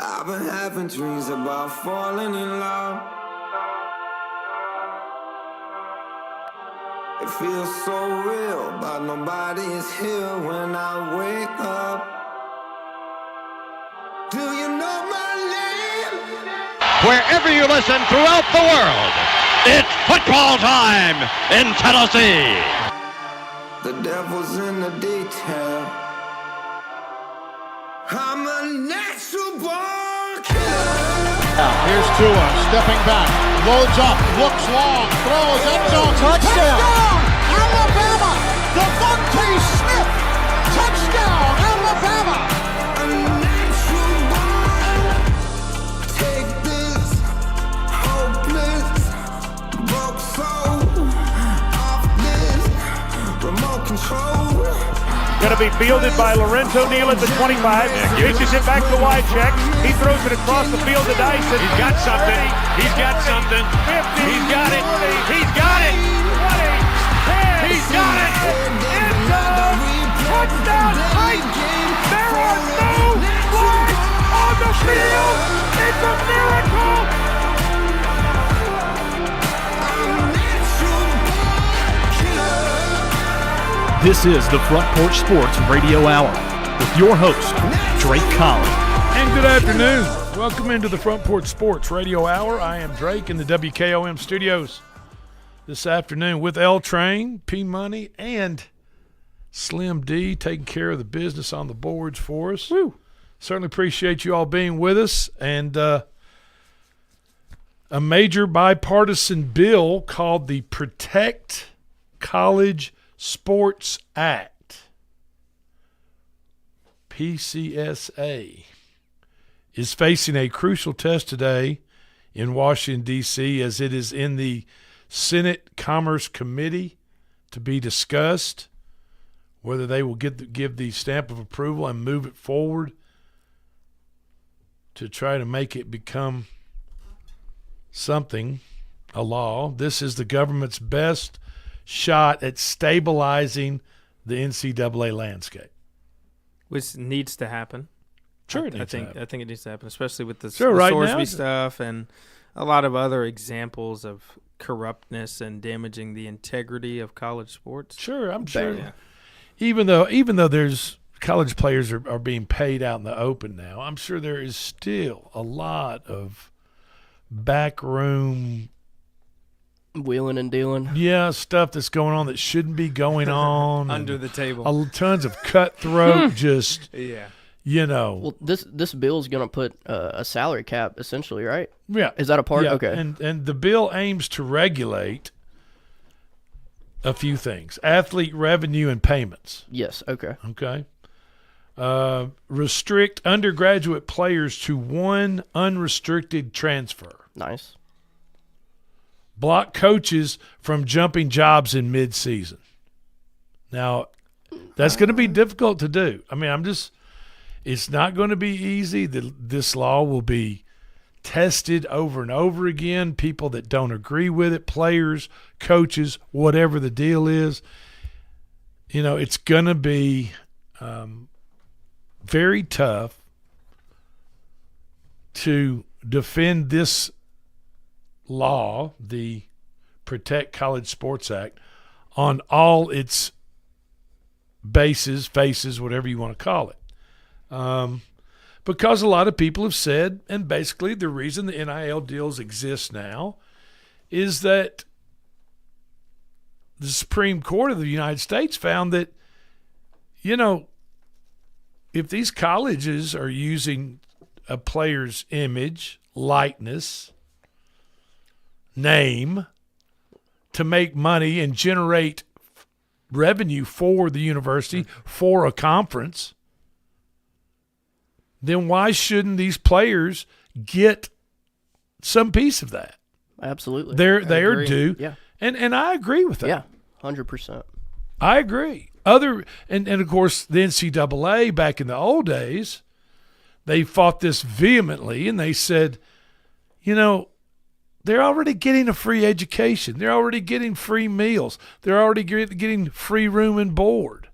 I've been having dreams about falling in love. It feels so real, but nobody is here when I wake up. Do you know my name? Wherever you listen throughout the world, it's football time in Tennessee. The devil's in the detail. I'm a natural born killer. Here's Tua stepping back, loads up, looks long, throws end zone, touchdown! Alabama! Devontae Smith, touchdown! Alabama! A natural born. Take this hopeless broke soul off this remote control. Going to be fielded by Lorenzo Neal at the 25. Pitches it back to Wycheck. He throws it across the field to Dyson. He's got something. He's got something. 50. He's got it. 40, He's got it. 20, 10. He's got it. End zone. Touchdown Titans. There are no flags on the field. It's a miracle. This is the Front Porch Sports Radio Hour with your host, Drake Collins. And good afternoon. Welcome into the Front Porch Sports Radio Hour. I am Drake in the WKOM studios this afternoon with L Train, P Money, and Slim D taking care of the business on the boards for us. Woo. Certainly appreciate you all being with us. And a major bipartisan bill called the Protect College Sports Act, PCSA, is facing a crucial test today in Washington, D.C., as it is in the Senate Commerce Committee to be discussed whether they will give the stamp of approval and move it forward to try to make it become something, a law. This is the government's best shot at stabilizing the NCAA landscape, which needs to happen. Sure, I think it needs to happen, especially with the right Sorsby now, stuff and a lot of other examples of corruptness and damaging the integrity of college sports. Sure, I'm sure. Yeah. Even though there's college players are being paid out in the open now, I'm sure there is still a lot of backroom wheeling and dealing. Yeah, stuff that's going on that shouldn't be going on. Under the table. Tons of cutthroat, just, yeah. You know. Well, this bill is going to put a salary cap, essentially, right? Yeah. Is that a part? Yeah. Okay. And the bill aims to regulate a few things: athlete revenue and payments. Yes, okay. Okay. Restrict undergraduate players to one unrestricted transfer. Nice. Block coaches from jumping jobs in mid-season. Now, that's going to be difficult to do. I mean, it's not going to be easy. This law will be tested over and over again. People that don't agree with it, players, coaches, whatever the deal is, it's going to be very tough to defend this law, the Protect College Sports Act, on all its bases, faces, whatever you want to call it. Because a lot of people have said, and basically the reason the NIL deals exist now is that the Supreme Court of the United States found that, if these colleges are using a player's image, likeness, name to make money and generate revenue for the university, for a conference, then why shouldn't these players get some piece of that? Absolutely. They are due. Yeah. And I agree with that. Yeah, 100%. I agree. And of course, the NCAA back in the old days, they fought this vehemently, and they said, they're already getting a free education. They're already getting free meals. They're already getting free room and board.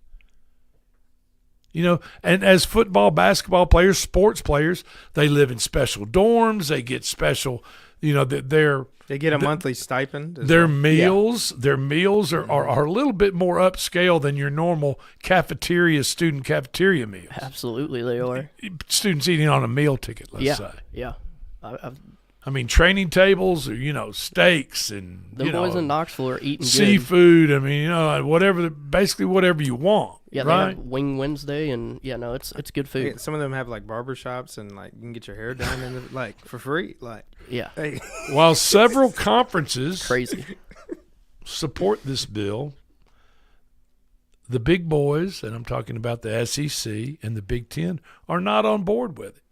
You know, and as football, basketball players, sports players, they live in special dorms. They get special, you know, They get a monthly stipend. Their meals are a little bit more upscale than your normal student cafeteria meals. Absolutely, they are. Students eating on a meal ticket, let's say. Yeah. I mean, training tables, or, steaks and the boys in Knoxville are eating seafood. I mean, basically whatever you want. Yeah, right? they have Wing Wednesday, and it's good food. Some of them have like barbershops, and like you can get your hair done and for free. Yeah. Hey. While several conferences Crazy support this bill, the big boys, and I'm talking about the SEC and the Big Ten, are not on board with it.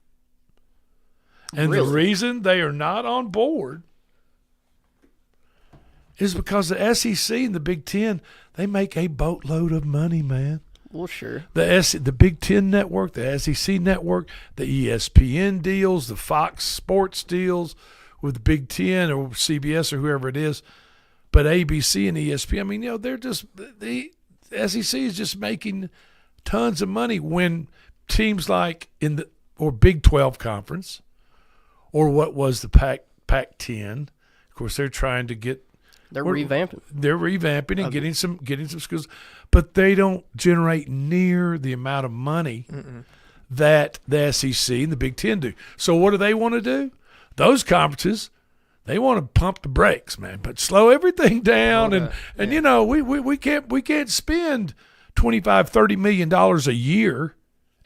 And the reason they are not on board is because the SEC and the Big Ten, they make a boatload of money, man. Well, sure. The Big Ten network, the SEC network, the ESPN deals, the Fox Sports deals with the Big Ten or CBS or whoever it is, but ABC and ESPN, I mean, they're just the SEC is just making tons of money when teams like or Big 12 conference or what was the Pac-10, of course, they're trying to get. They're revamping. They're revamping and getting some schools, but they don't generate near the amount of money that the SEC and the Big Ten do. So what do they want to do? Those conferences, they want to pump the brakes, man, but slow everything down. We can't spend $25-30 million a year,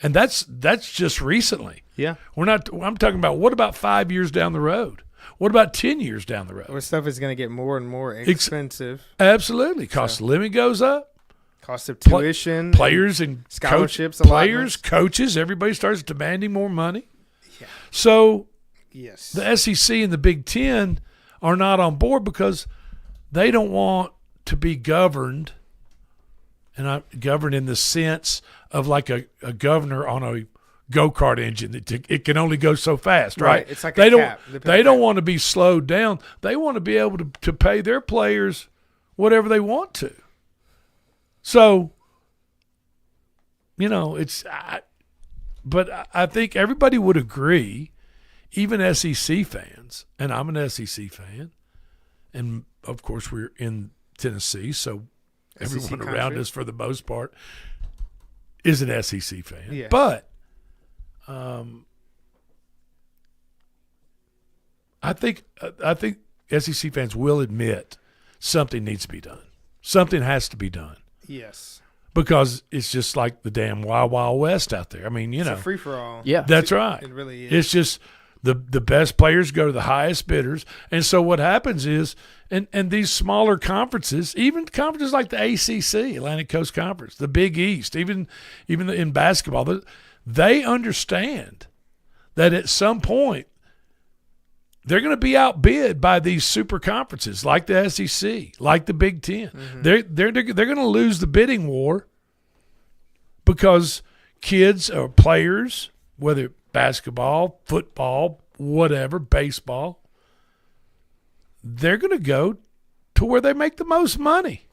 and that's just recently. Yeah, I'm talking about what about 5 years down the road? What about 10 years down the road? Where stuff is going to get more and more expensive. Absolutely. Cost of living goes up. Cost of tuition. Players and scholarships. Coaches, everybody starts demanding more money. Yeah. So yes, the SEC and the Big Ten are not on board because they don't want to be governed, and governed in the sense of like a governor on a go-kart engine. It can only go so fast, right? It's like they they don't want to be slowed down. They want to be able to pay their players whatever they want to. So, but I think everybody would agree, even SEC fans, and I'm an SEC fan, and of course we're in Tennessee, so everyone around us for the most part is an SEC fan. Yes. But I think SEC fans will admit something needs to be done. Something has to be done. Yes. Because it's just like the damn Wild Wild West out there. I mean, it's a free for all. Yeah. That's right. It really is. It's just the best players go to the highest bidders. And so what happens is, and these smaller conferences, even conferences like the ACC, Atlantic Coast Conference, the Big East, even in basketball, they understand that at some point they're going to be outbid by these super conferences like the SEC, like the Big Ten. Mm-hmm. They're going to lose the bidding war because kids or players, whether basketball, football, whatever, baseball, they're going to go to where they make the most money.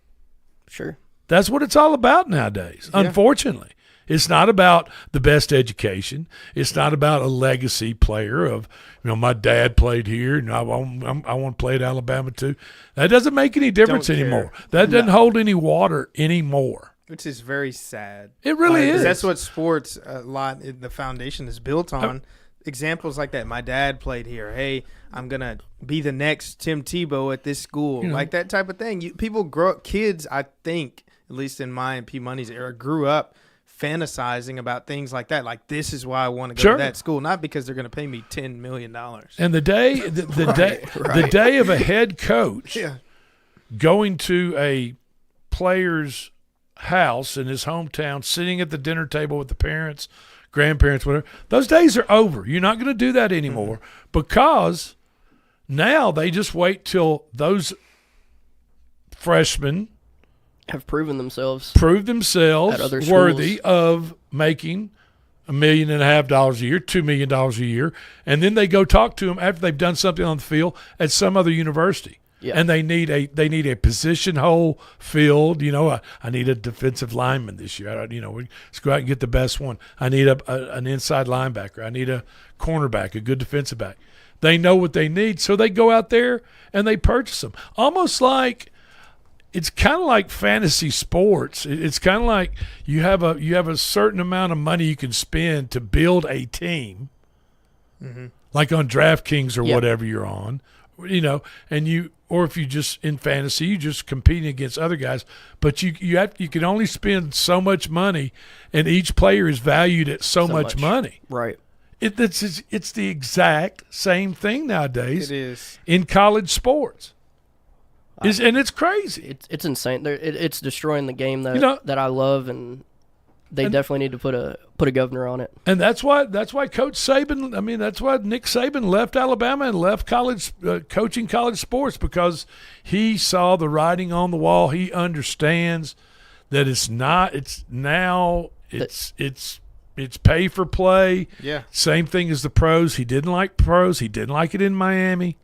Sure. That's what it's all about nowadays, unfortunately. It's not about the best education. It's not about a legacy player of, my dad played here and I want to play at Alabama too. That doesn't make any difference anymore. That doesn't hold any water anymore. Which is very sad. It really is. That's what sports a lot, the foundation is built on. Examples like that. My dad played here. Hey, I'm going to be the next Tim Tebow at this school. Like that type of thing. People grow up, kids, I think, at least in my and P. Money's era, grew up fantasizing about things like that. Like, this is why I want to go to that school, not because they're going to pay me $10 million. And the day the day of a head coach going to a player's house in his hometown, sitting at the dinner table with the parents, grandparents, whatever, those days are over. You're not going to do that anymore because now they just wait till those freshmen have proven themselves at other worthy of making $1.5 million a year, $2 million a year, and then they go talk to them after they've done something on the field at some other university. And they need a position hole filled. I need a defensive lineman this year. Let's go out and get the best one. I need an inside linebacker. I need a cornerback, a good defensive back. They know what they need, so they go out there and they purchase them. Almost like it's kind of like fantasy sports. It's kind of like you have a certain amount of money you can spend to build a team, like on DraftKings or whatever you're on, or if you just in fantasy, you just competing against other guys. But you can only spend so much money, and each player is valued at so much money. Right. It's the exact same thing nowadays. It is in college sports. And it's crazy. It's insane. It's destroying the game that I love, and they definitely need to put a governor on it. And that's why Coach Saban. I mean, that's why Nick Saban left Alabama and left college coaching college sports, because he saw the writing on the wall. He understands that it's not. It's now. It's pay for play. Yeah. Same thing as the pros. He didn't like pros. He didn't like it in Miami.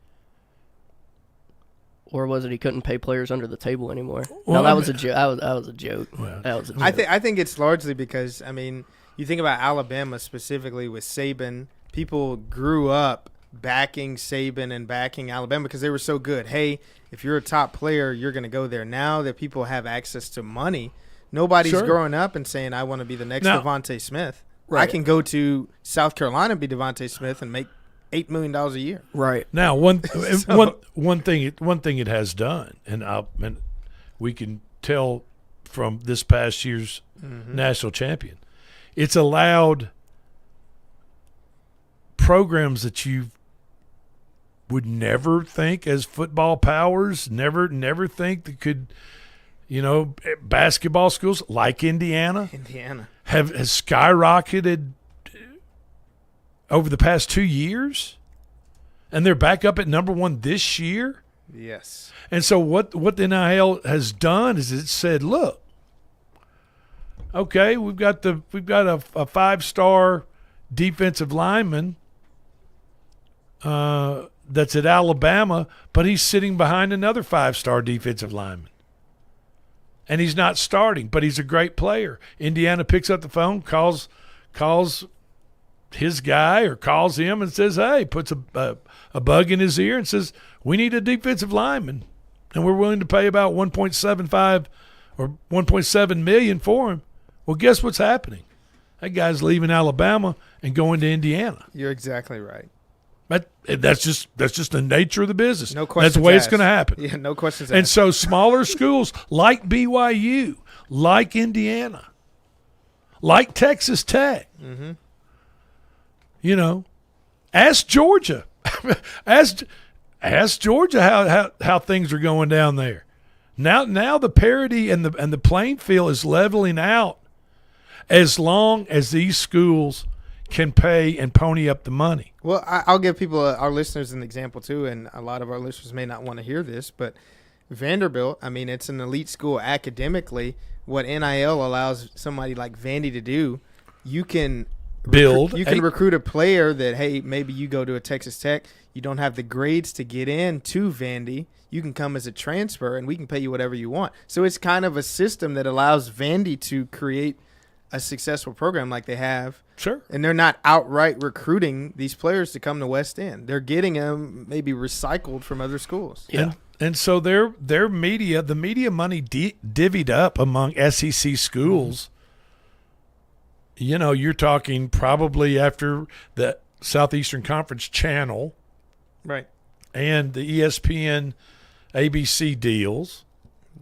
Or was it he couldn't pay players under the table anymore? Well, no, that was a joke. That was a joke. Well, that was a joke. I think it's largely because, I mean, you think about Alabama specifically with Saban. People grew up backing Saban and backing Alabama because they were so good. Hey, if you're a top player, you're going to go there. Now that people have access to money, nobody's growing up and saying, I want to be the next Devontae Smith. Right. I can go to South Carolina and be Devontae Smith and make $8 million a year. Right. Now, one thing it has done, and we can tell from this past year's national champion, it's allowed programs that you would never think as football powers, never think that could, basketball schools like Indiana has skyrocketed over the past 2 years, and they're back up at number one this year. Yes. And so what the NIL has done is it said, look, okay, we've got a 5-star defensive lineman that's at Alabama, but he's sitting behind another 5-star defensive lineman. And he's not starting, but he's a great player. Indiana picks up the phone, calls his guy or calls him and says, hey, puts a bug in his ear and says, we need a defensive lineman, and we're willing to pay about $1.75 or $1.7 million for him. Well, guess what's happening? That guy's leaving Alabama and going to Indiana. You're exactly right. But that's just the nature of the business. No questions That's the way asked. it's going to happen. Yeah, no questions And asked. so smaller schools like BYU, like Indiana, like Texas Tech, ask Georgia. ask Georgia how things are going down there. Now the parity and the playing field is leveling out as long as these schools can pay and pony up the money. Well, I'll give people, our listeners, an example too, and a lot of our listeners may not want to hear this, but Vanderbilt, I mean, it's an elite school academically. What NIL allows somebody like Vandy to do, you can recruit a player that, hey, maybe you go to a Texas Tech, you don't have the grades to get in to Vandy, you can come as a transfer and we can pay you whatever you want. So it's kind of a system that allows Vandy to create a successful program like they have. Sure. And they're not outright recruiting these players to come to West End. They're getting them maybe recycled from other schools. Yeah. And so the media money divvied up among SEC schools. You're talking probably after the Southeastern Conference channel. Right. And the ESPN ABC deals.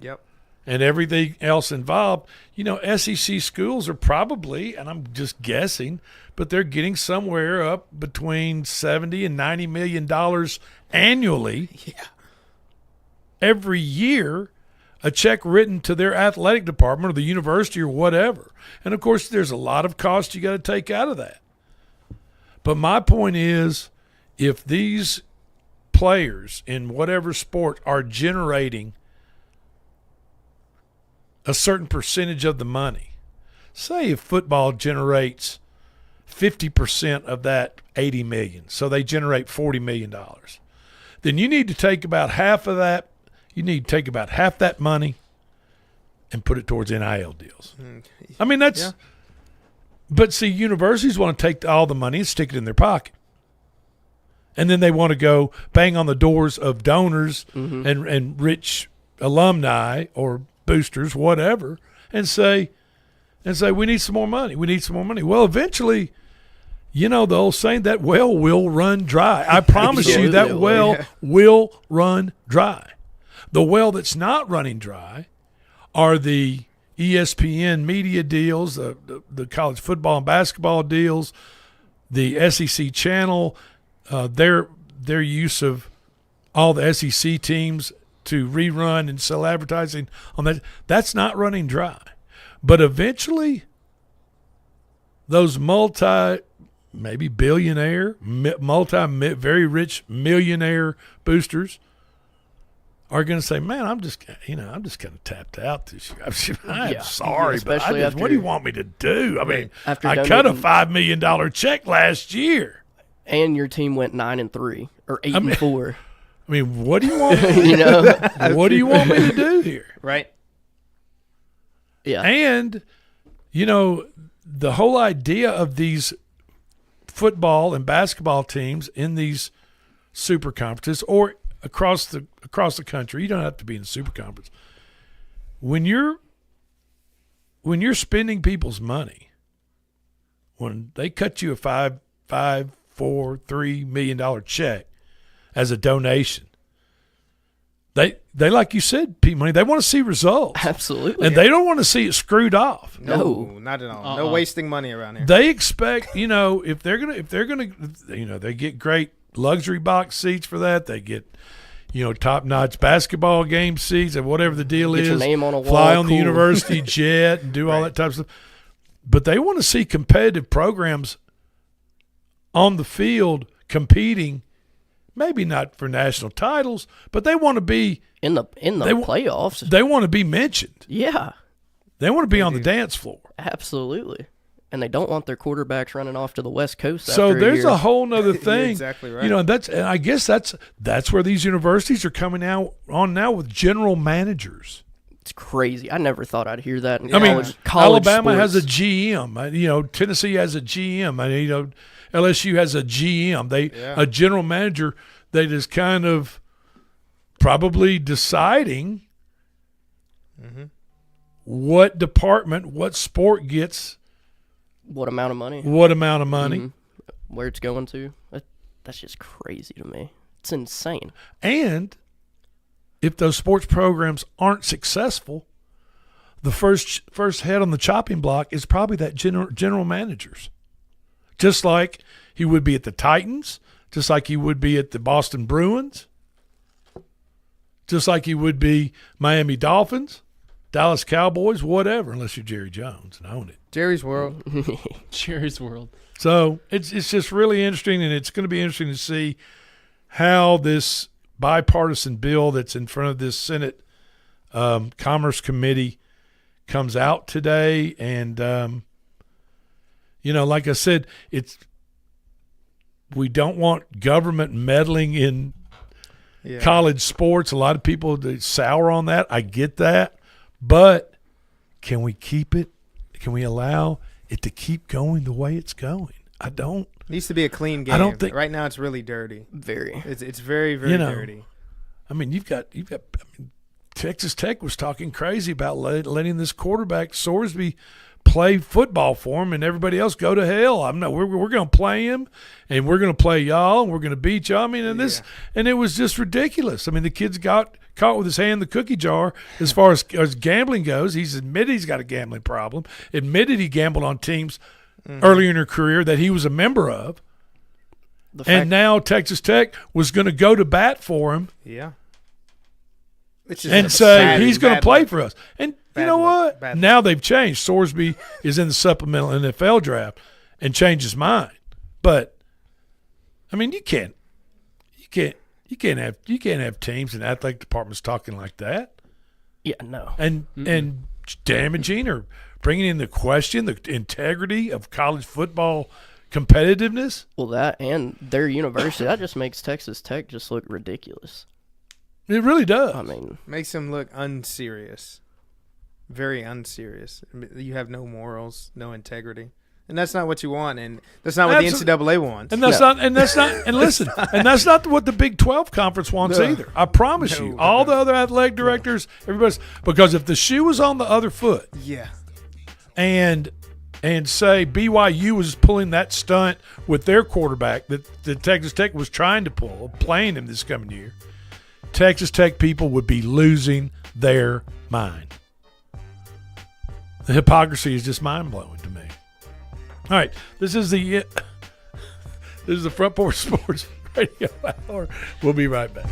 Yep. And everything else involved, SEC schools are probably, and I'm just guessing, but they're getting somewhere up between $70 and $90 million annually. Yeah. Every year, a check written to their athletic department or the university or whatever. And, of course, there's a lot of cost you got to take out of that. But my point is, if these players in whatever sport are generating a certain percentage of the money, say if football generates 50% of that $80 million, so they generate $40 million. then you need to take about half of that. You need to take about half that money and put it towards NIL deals. I mean, that's Yeah. But see, universities want to take all the money and stick it in their pocket. And then they want to go bang on the doors of donors and rich alumni or boosters, whatever, and say, we need some more money. We need some more money. Well, eventually, the old saying, that well will run dry. I promise you that well will run dry. The well that's not running dry are the ESPN media deals, the college football and basketball deals, the SEC channel, their use of all the SEC teams to rerun and sell advertising on that. That's not running dry. But eventually, those maybe billionaire, very rich millionaire boosters are going to say, "Man, I'm just kind of tapped out this year. I'm sorry, but what do you want me to do? I mean, I cut a $5 million check last year, and your team went 9-3 or 8-4. I mean, what do you want? What do you want me to do here? Right. Yeah. And the whole idea of these football and basketball teams in these super conferences or across the country, you don't have to be in the super conference. When you're spending people's money, when they cut you a $5, $4, $3 million check as a donation, they like you said, Pete Money, they want to see results. Absolutely. And they don't want to see it screwed off. No, not at all. No wasting money around here. They expect, if they're gonna, they get great luxury box seats for that. They get, top-notch basketball game seats and whatever the deal Get is. your name on a wall, fly on the cool. university jet and do all that type of stuff. But they want to see competitive programs on the field competing. Maybe not for national titles, but they want to be in the playoffs. They want to be mentioned. Yeah. They want to be on the dance floor. Absolutely. And they don't want their quarterbacks running off to the West Coast. So after there's a year. a whole nother thing. You're exactly right. And I guess that's where these universities are coming out on now with general managers. It's crazy. I never thought I'd hear that in college Alabama sports. has a GM. Tennessee has a GM. LSU has a GM. A general manager that is kind of probably deciding what department, what sport gets what amount of money, where it's going to. That's just crazy to me. It's insane. And if those sports programs aren't successful, the first head on the chopping block is probably that general managers. Just like he would be at the Titans, just like he would be at the Boston Bruins, just like he would be Miami Dolphins, Dallas Cowboys, whatever, unless you're Jerry Jones and own it. Jerry's World. Jerry's World. So it's just really interesting, and it's going to be interesting to see how this bipartisan bill that's in front of this Senate Commerce Committee comes out today. And, like I said, we don't want government meddling in college sports. A lot of people they sour on that. I get that. But can we keep it? Can we allow it to keep going the way it's going? I don't. It needs to be a clean game. I don't think right now it's really dirty. Very. It's very, very dirty. I mean, you've got. Texas Tech was talking crazy about letting this quarterback Sorsby play football for him, and everybody else go to hell. We're going to play him, and we're going to play y'all, and we're going to beat y'all. I mean, and it was just ridiculous. I mean, the kid's got caught with his hand in the cookie jar as far as gambling goes. He's admitted he's got a gambling problem. Admitted he gambled on teams earlier in her career that he was a member of. And now Texas Tech was going to go to bat for him. Yeah. And say he's going to play for us. And you know what? Now they've changed. Sorsby is in the supplemental NFL draft and changed his mind. But I mean, you can't have teams and athletic departments talking like that. Yeah, no. And damaging or bringing into question the integrity of college football competitiveness. Well, that and their university, that just makes Texas Tech just look ridiculous. It really does. I mean, makes them look unserious, very unserious. You have no morals, no integrity. And that's not what you want, and that's not what the NCAA wants. And that's not. And listen, and that's not what the Big 12 conference wants either. I promise you. All the other athletic directors, everybody's, because if the shoe was on the other foot, and say BYU was pulling that stunt with their quarterback that Texas Tech was trying to pull, playing him this coming year, Texas Tech people would be losing their mind. The hypocrisy is just mind blowing to me. All right, this is the Front Porch Sports Radio Hour. We'll be right back.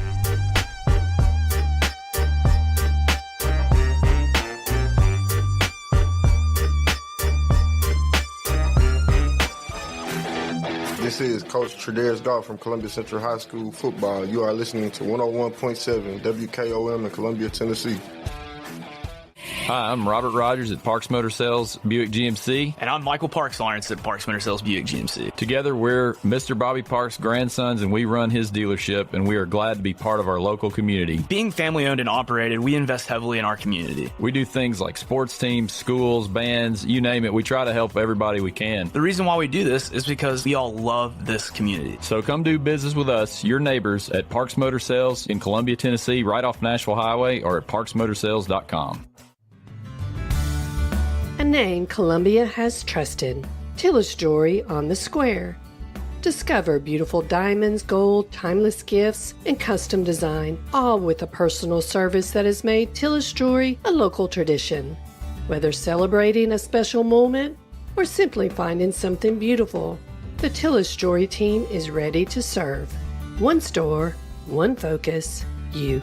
This is Coach Tredaris Goff from Columbia Central High School football. You are listening to 101.7 WKOM in Columbia, Tennessee. Hi, I'm Robert Rogers at Parks Motor Sales Buick GMC. And I'm Michael Parks Lawrence at Parks Motor Sales Buick GMC. Together, we're Mr. Bobby Parks' grandsons, and we run his dealership, and we are glad to be part of our local community. Being family-owned and operated, we invest heavily in our community. We do things like sports teams, schools, bands, you name it. We try to help everybody we can. The reason why we do this is because we all love this community. So come do business with us, your neighbors, at Parks Motor Sales in Columbia, Tennessee, right off Nashville Highway, or at parksmotorsales.com. A name Columbia has trusted. Tillis Jewelry on the Square. Discover beautiful diamonds, gold, timeless gifts, and custom design, all with a personal service that has made Tillis Jewelry a local tradition. Whether celebrating a special moment or simply finding something beautiful, the Tillis Jewelry team is ready to serve. One store, one focus, you.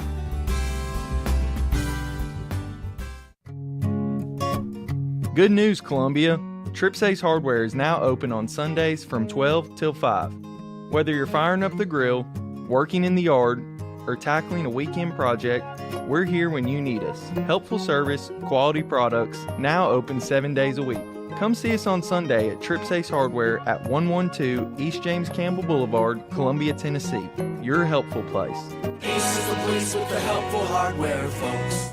Good news, Columbia. Trips Ace Hardware is now open on Sundays from 12 till 5. Whether you're firing up the grill, working in the yard, or tackling a weekend project, we're here when you need us. Helpful service, quality products, now open 7 days a week. Come see us on Sunday at Trips Ace Hardware at 112 East James Campbell Boulevard, Columbia, Tennessee. Your helpful place. Ace is the place with the helpful hardware, folks.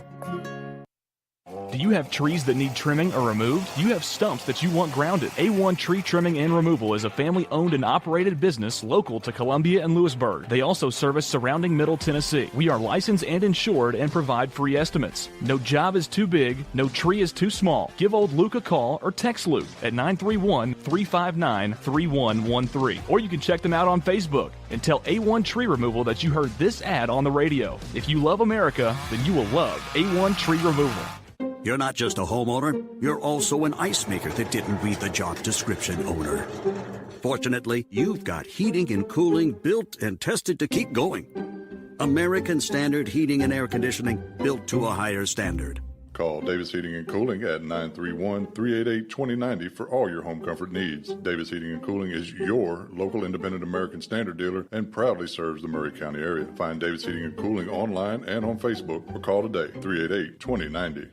Do you have trees that need trimming or removed? Do you have stumps that you want grounded? A1 Tree Trimming and Removal is a family-owned and operated business local to Columbia and Lewisburg. They also service surrounding Middle Tennessee. We are licensed and insured and provide free estimates. No job is too big, no tree is too small. Give old Luke a call or text Luke at 931-359-3113. Or you can check them out on Facebook and tell A1 Tree Removal that you heard this ad on the radio. If you love America, then you will love A1 Tree Removal. You're not just a homeowner, you're also an ice maker that didn't read the job description, owner. Fortunately, you've got heating and cooling built and tested to keep going. American Standard Heating and Air Conditioning, built to a higher standard. Call Davis Heating and Cooling at 931-388-2090 for all your home comfort needs. Davis Heating and Cooling is your local independent American Standard dealer and proudly serves the Murray County area. Find Davis Heating and Cooling online and on Facebook or call today, 388-2090.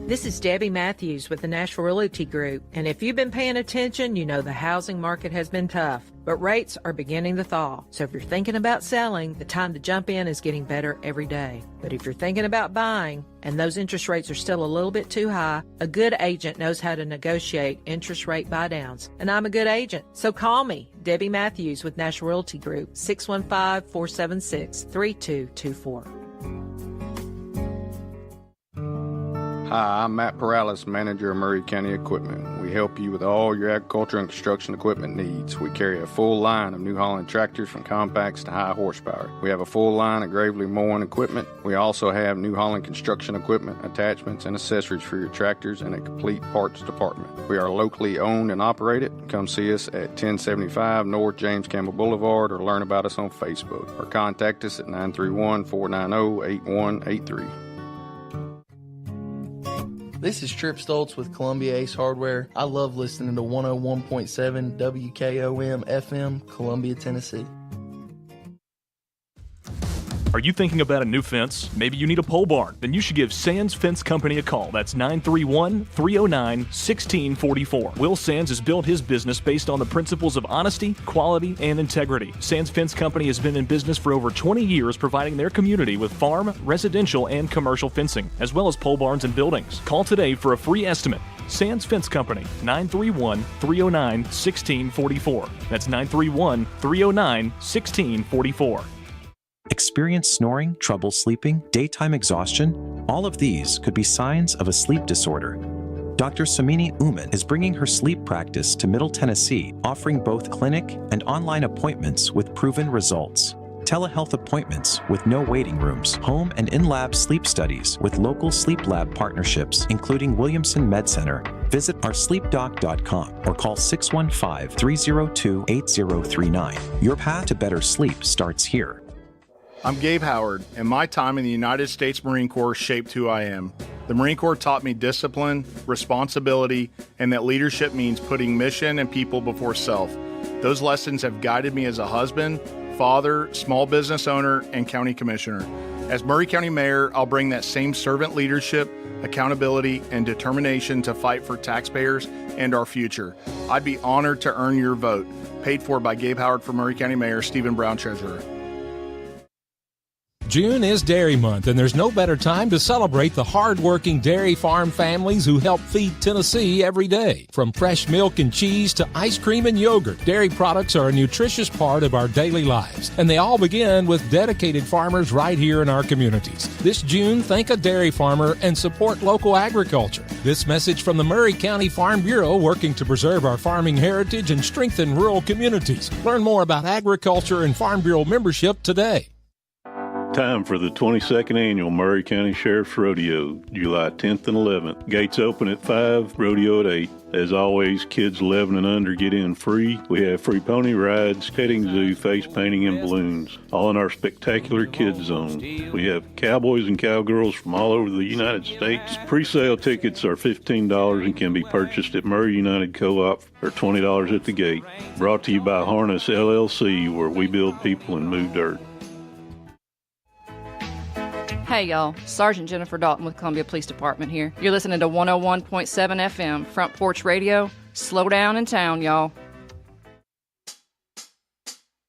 This is Debbie Matthews with the Nashville Realty Group, and if you've been paying attention, you know the housing market has been tough, but rates are beginning to thaw. So if you're thinking about selling, the time to jump in is getting better every day. But if you're thinking about buying, and those interest rates are still a little bit too high, a good agent knows how to negotiate interest rate buydowns, and I'm a good agent. So call me, Debbie Matthews with Nashville Realty Group, 615-476-3224. Hi, I'm Matt Perales, manager of Murray County Equipment. We help you with all your agriculture and construction equipment needs. We carry a full line of New Holland tractors from compacts to high horsepower. We have a full line of Gravely mowing equipment. We also have New Holland construction equipment, attachments, and accessories for your tractors and a complete parts department. We are locally owned and operated. Come see us at 1075 North James Campbell Boulevard or learn about us on Facebook or contact us at 931-490-8183. This is Trip Stoltz with Columbia Ace Hardware. I love listening to 101.7 WKOM FM, Columbia, Tennessee. Are you thinking about a new fence? Maybe you need a pole barn? Then you should give Sands Fence Company a call. That's 931-309-1644. Will Sands has built his business based on the principles of honesty, quality, and integrity. Sands Fence Company has been in business for over 20 years, providing their community with farm, residential, and commercial fencing, as well as pole barns and buildings. Call today for a free estimate. Sands Fence Company, 931-309-1644. That's 931-309-1644. Experience snoring, trouble sleeping, daytime exhaustion? All of these could be signs of a sleep disorder. Dr. Samini Uman is bringing her sleep practice to Middle Tennessee, offering both clinic and online appointments with proven results. Telehealth appointments with no waiting rooms, home and in-lab sleep studies with local sleep lab partnerships, including Williamson Med Center. Visit oursleepdoc.com or call 615-302-8039. Your path to better sleep starts here. I'm Gabe Howard, and my time in the United States Marine Corps shaped who I am. The Marine Corps taught me discipline, responsibility, and that leadership means putting mission and people before self. Those lessons have guided me as a husband, father, small business owner, and county commissioner. As Maury County Mayor, I'll bring that same servant leadership, accountability, and determination to fight for taxpayers and our future. I'd be honored to earn your vote. Paid for by Gabe Howard for Maury County Mayor, Stephen Brown, Treasurer. June is Dairy Month, and there's no better time to celebrate the hard-working dairy farm families who help feed Tennessee every day. From fresh milk and cheese to ice cream and yogurt, dairy products are a nutritious part of our daily lives, and they all begin with dedicated farmers right here in our communities. This June, thank a dairy farmer and support local agriculture. This message from the Maury County Farm Bureau, working to preserve our farming heritage and strengthen rural communities. Learn more about agriculture and Farm Bureau membership today. Time for the 22nd Annual Maury County Sheriff's Rodeo, July 10th and 11th. Gates open at 5, rodeo at 8. As always, kids 11 and under get in free. We have free pony rides, petting zoo, face painting, and balloons, all in our spectacular kids zone. We have cowboys and cowgirls from all over the United States. Pre-sale tickets are $15 and can be purchased at Maury United Co-op for $20 at the gate. Brought to you by Harness LLC, where we build people and move dirt. Hey y'all, Sergeant Jennifer Dalton with Columbia Police Department here. You're listening to 101.7 FM, Front Porch Radio. Slow down in town, y'all.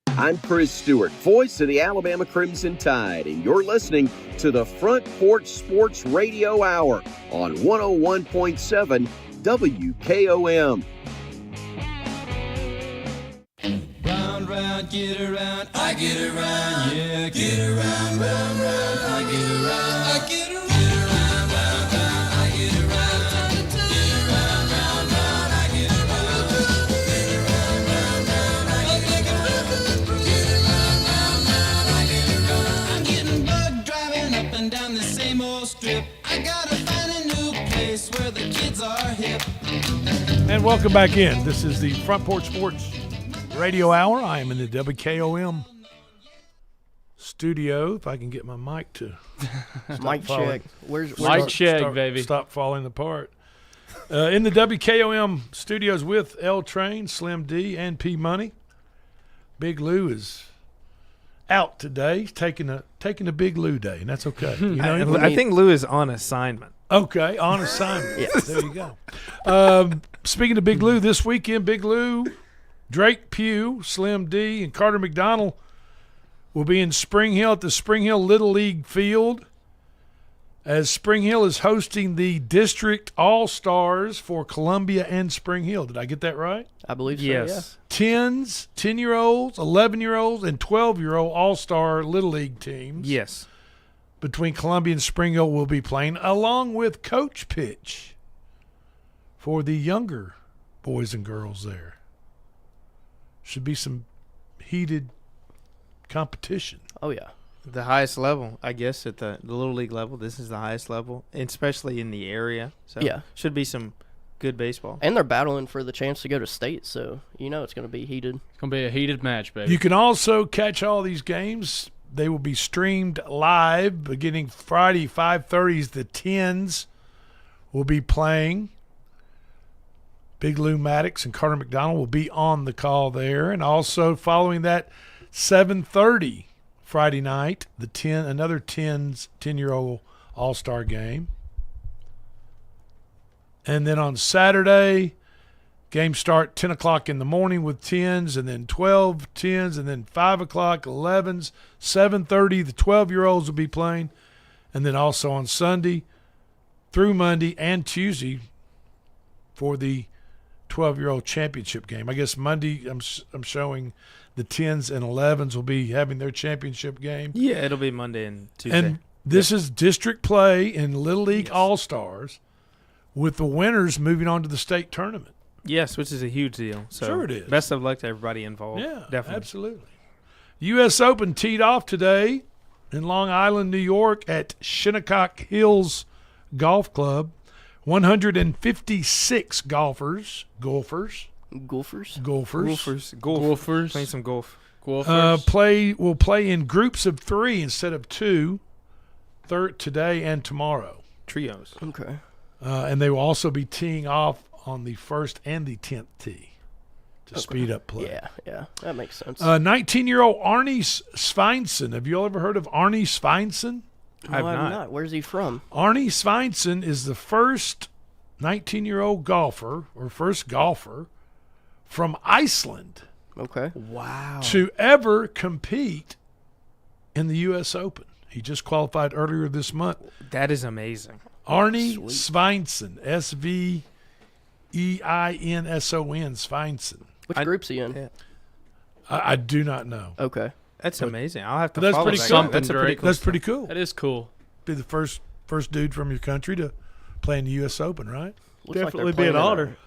I'm Chris Stewart, voice of the Alabama Crimson Tide, and you're listening to the Front Porch Sports Radio Hour on 101.7 WKOM. Round, round, get around, I get around, yeah, get around, round, round, I get around, I get around, get around, round, round, I get around, get around, round, round, I get around, get around, round, round, I get around, get around, round, round, I get around. I'm getting bugged driving up and down the same old strip. I gotta find a new place where the kids are hip. And welcome back in. This is the Front Porch Sports Radio Hour. I am in the WKOM studio. If I can get my mic to mic check. Where's mic check, baby? Stop falling apart. In the WKOM studios with L Train, Slim D, and P Money. Big Lou is out today. He's taking a Big Lou day, and that's okay. You know, I think Lou is on assignment. Okay, on assignment. Yes. There you go. Speaking of Big Lou, this weekend, Big Lou, Drake Pugh, Slim D, and Carter McDonald will be in Spring Hill at the Spring Hill Little League Field, as Spring Hill is hosting the District All-Stars for Columbia and Spring Hill. Did I get that right? I believe so, yes. yeah. 10-year-olds, 11-year-olds, and 12-year-old All-Star Little League teams. Yes. Between Columbia and Spring Hill will be playing, along with Coach Pitch for the younger boys and girls there. Should be some heated competition. Oh, yeah. The highest level, I guess, at the Little League level. This is the highest level, especially in the area. So yeah. Should be some good baseball. And they're battling for the chance to go to state, so you know it's going to be heated. It's going to be a heated match, baby. You can also catch all these games. They will be streamed live beginning Friday, 5:30. The Tens will be playing. Big Lou Maddox and Carter McDonald will be on the call there. And also following that, 7:30, Friday night, another 10-year-old All-Star game. And then on Saturday, games start 10 o'clock in the morning with 10s, and then 12 10s, and then 5 o'clock 11s, 7:30 the 12-year-olds will be playing. And then also on Sunday through Monday and Tuesday for the 12-year-old championship game. I guess Monday I'm showing the 10s and 11s will be having their championship game. Yeah, it'll be Monday and Tuesday. And this is district play in Little League All-Stars with the winners moving on to the state tournament. Yes, which is a huge deal. So sure it is. Best of luck to everybody involved. Yeah, definitely. Absolutely. U.S. Open teed off today in Long Island, New York at Shinnecock Hills Golf Club. 156 golfers. Golfers. Playing some golf. Will play in groups of 3 instead of 2 today and tomorrow. Trios. Okay. And they will also be teeing off on the 1st and the 10th tee to speed up play. Yeah, that makes sense. 19-year-old Arnie Svensson. Have you all ever heard of Arnie Svensson? I have not. Where's he from? Arnie Svensson is the first 19-year-old golfer from Iceland. Okay. Wow. To ever compete in the U.S. Open. He just qualified earlier this month. That is amazing. Arnie Svensson, Sveinson, Svensson. Which group's he in? Yeah. I do not know. Okay. That's amazing. I'll have to that's follow pretty that cool. guy. That's pretty cool. That is cool. Be the first dude from your country to play in the U.S. Open, right? Looks Definitely like be they're an playing honor.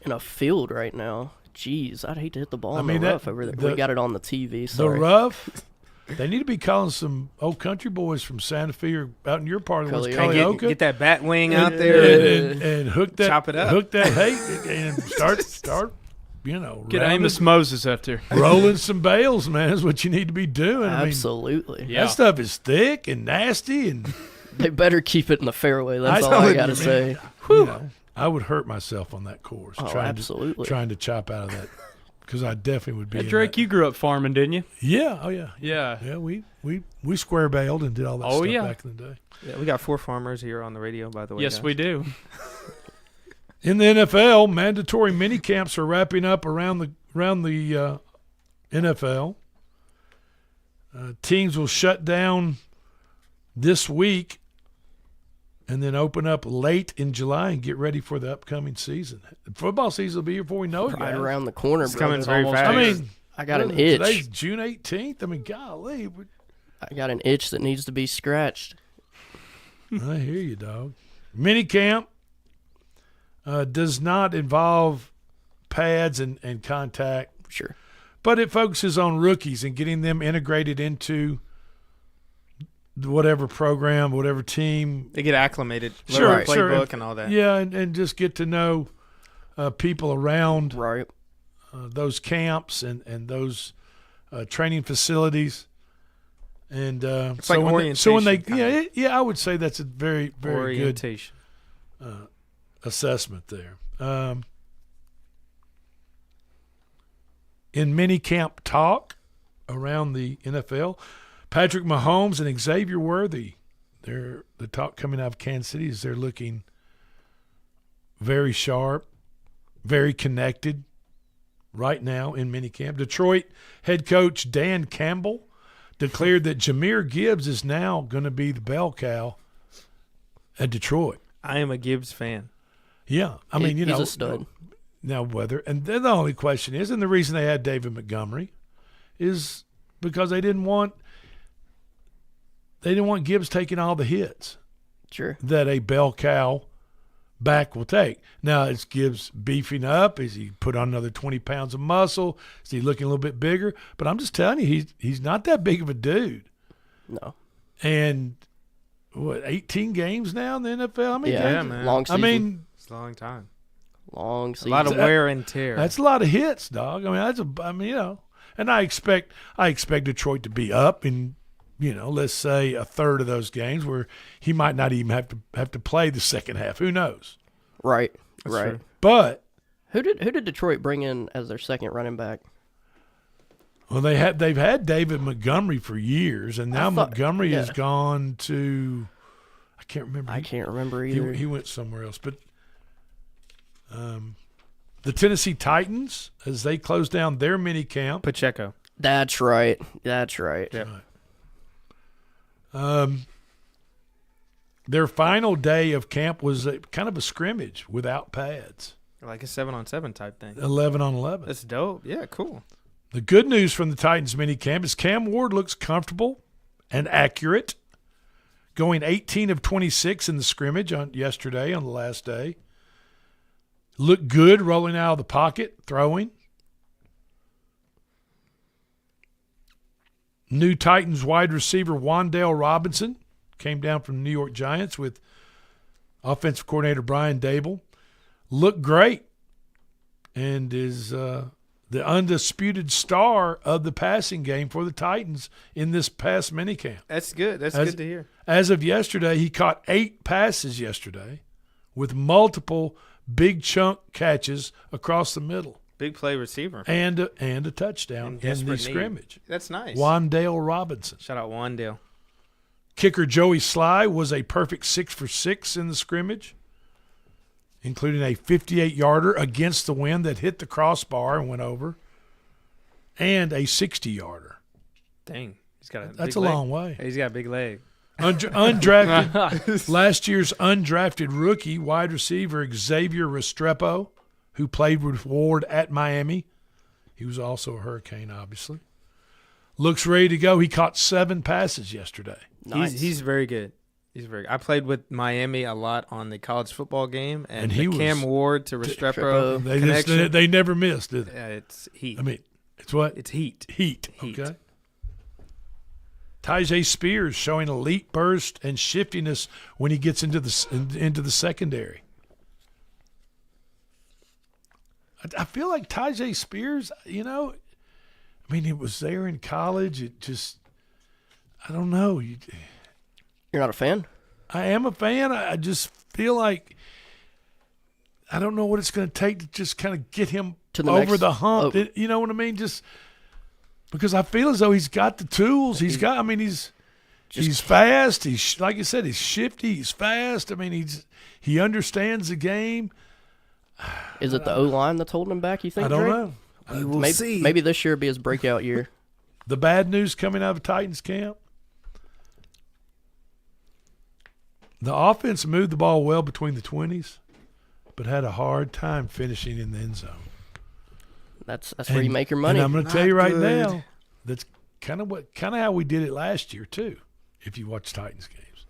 in a field right now. Jeez, I'd hate to hit the ball in mean, the that- rough over there. the- We got it on the TV. The Sorry. rough. They need to be calling some old country boys from Santa Fe or out in your part of the West Culleoka. Culleoka. Get that bat wing out there and hook that. chop it up. Hook that hay and start. Get rounding- Amos Moses up there. rolling some bales, man, is what you need to be doing. Absolutely. I mean, Yeah. that stuff is thick and nasty, and They better keep it in the fairway. That's all I got to say. I would hurt myself on that course. Oh, absolutely. Trying to chop out of that, because I definitely would be. Hey, in Drake, that. you grew up farming, didn't you? Yeah. Oh yeah. Yeah. We square baled and did all that Oh, stuff yeah. back in the day. Yeah, we got 4 farmers here on the radio, by the way. Yes, guys. we do. In the NFL, mandatory mini camps are wrapping up around the NFL. Teams will shut down this week and then open up late in July and get ready for the upcoming season. The football season will be here before we know it. Right guys. around the corner, It's bro. coming very fast. I mean, I got an Today's itch. June 18th. I mean, golly. I got an itch that needs to be scratched. I hear you, dog. Mini camp does not involve pads and contact. Sure. But it focuses on rookies and getting them integrated into whatever program, whatever team. They get acclimated. Sure, Learn the sure. playbook and all that. Yeah, and just get to know people around those camps and those training facilities. And It's so like when they orientation, I would say that's a very, very good Orientation. assessment there. In mini camp talk around the NFL, Patrick Mahomes and Xavier Worthy, the talk coming out of Kansas City is they're looking very sharp, very connected right now in mini camp. Detroit head coach Dan Campbell declared that Jahmyr Gibbs is now going to be the bell cow at Detroit. I am a Gibbs fan. Yeah, I mean, He's a stud. Now whether, and then the only question is, and the reason they had David Montgomery is because they didn't want Gibbs taking all the hits. Sure. That a bell cow back will take. Now, is Gibbs beefing up? Is he put on another 20 pounds of muscle? Is he looking a little bit bigger? But I'm just telling you, he's not that big of a dude. No. And what, 18 games now in the NFL? I mean, Yeah, man. long season. I mean, It's a long time. long A season. lot of wear and tear. that's a lot of hits, dog. I mean, and I expect Detroit to be up in, let's say a third of those games where he might not even have to play the second half. Who knows? Right. That's right. true. But Who did Detroit bring in as their second running back? Well, they've had David Montgomery for years, and now Montgomery has gone to I can't remember. I can't remember either. He went somewhere else, but the Tennessee Titans, as they close down their mini camp. Pacheco. That's right. Yep. Their final day of camp was kind of a scrimmage without pads. Like a 7-on-7 type thing. 11-on-11. That's dope. Yeah, cool. The good news from the Titans mini camp is Cam Ward looks comfortable and accurate, going 18 of 26 in the scrimmage yesterday on the last day. Looked good rolling out of the pocket, throwing. New Titans wide receiver Wan'Dale Robinson came down from the New York Giants with offensive coordinator Brian Dable. Looked great and is the undisputed star of the passing game for the Titans in this past minicamp. That's good. That's good to hear. As of yesterday, he caught 8 passes yesterday with multiple big chunk catches across the middle. Big play receiver. And a touchdown in the scrimmage. That's nice. Wan'Dale Robinson. Shout out Wan'Dale. Kicker Joey Sly was a perfect 6 for 6 in the scrimmage, including a 58-yarder against the wind that hit the crossbar and went over, and a 60-yarder. Dang. That's a long way. He's got a big leg. Undrafted, last year's undrafted rookie wide receiver Xavier Restrepo, who played with Ward at Miami. He was also a Hurricane, obviously. Looks ready to go. He caught 7 passes yesterday. Nice. He's very good. I played with Miami a lot on the college football game, and the Cam Ward to Restrepo connection. They never missed, did they? Yeah, it's heat. I mean, it's what? It's heat. Heat. Okay. Tyjae Spears showing elite burst and shiftiness when he gets into the secondary. I feel like Tyjae Spears, he was there in college. It just, I don't know. You're not a fan? I am a fan. I just feel like I don't know what it's going to take to just kind of get him over the hump. You know what I mean? Just because I feel as though he's got the tools. He's fast. He's, like I said, he's shifty. He's fast. I mean, he understands the game. Is it the O-line that's holding him back, you think, I don't Drake? know. We will see. Maybe this year will be his breakout year. The bad news coming out of Titans camp, the offense moved the ball well between the 20s, but had a hard time finishing in the end zone. That's where you make your money. And I'm going to tell you right now, that's kind of how we did it last year too. If you watch Titans games,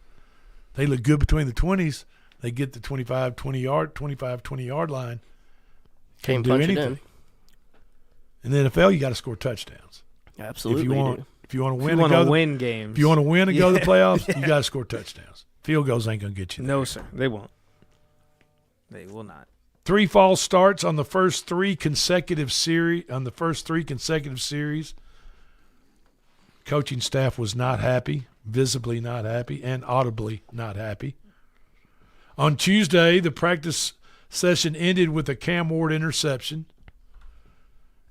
they look good between the 20s. They get the 25-20 yard line. Can't do punch anything. it in. In the NFL, you got to score touchdowns. Absolutely. If you want to win games. If you want to win and go to the playoffs, you got to score touchdowns. Field goals ain't going to get you there. No, sir. They won't. They will not. 3 false starts on the first 3 consecutive series. Coaching staff was not happy, visibly not happy, and audibly not happy. On Tuesday, the practice session ended with a Cam Ward interception,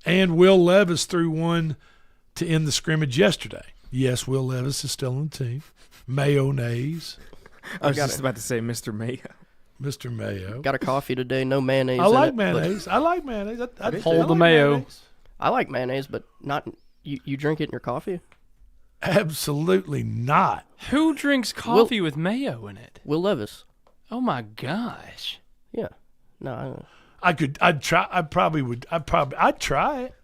and Will Levis threw one to end the scrimmage yesterday. Yes, Will Levis is still on the team. Mayonnaise. I was just about to say Mr. Mayo. Mr. Mayo. Got a coffee today, no mayonnaise. I like mayonnaise. I like mayonnaise. I'd hold the mayo. Mayonnaise. I like mayonnaise, but not you drink it in your coffee? Absolutely not. Who drinks coffee with mayo in it? Will Levis. Oh my gosh. Yeah. No. I'd try. I'd try it.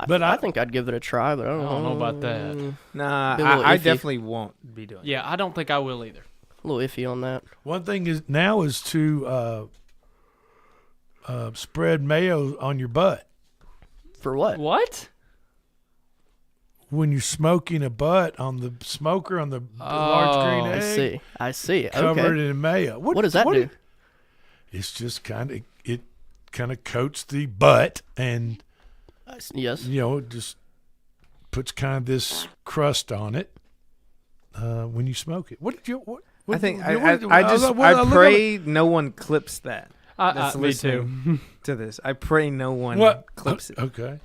But I think I'd give it a try, but I don't know about that. Nah, I definitely won't be doing it. Yeah, I don't think I will either. A little iffy on that. One thing is to spread mayo on your butt. For what? What? When you're smoking a butt on the smoker on the large green egg. I see. Covered in mayo. What does that do? It's just kind of coats the butt and yes, just puts kind of this crust on it when you smoke it. What did you? I think I pray no one clips that. That's me too. To this, I pray no one clips it. Okay.